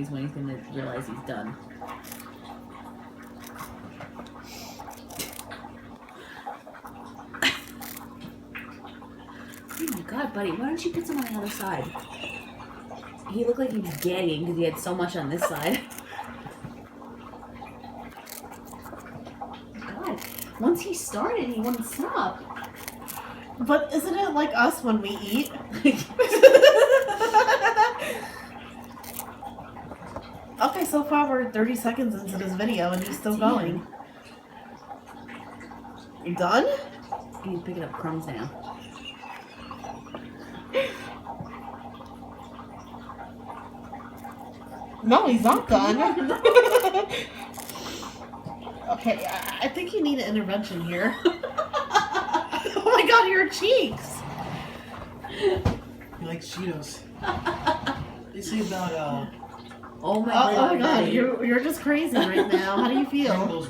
seconds when he's going to realize he's done. Oh my god, buddy, why don't you put some on the other side? He looked like he was gagging because he had so much on this side. God, once he started, he wouldn't stop. But isn't it like us when we eat? Okay, so far we're 30 seconds into this video and he's still going. You done? He's picking up crumbs now. No, he's not done. Okay, I think you need an intervention here. Oh my god, your cheeks! He likes Cheetos. They say about Oh my god, you're just crazy right now. How do you feel?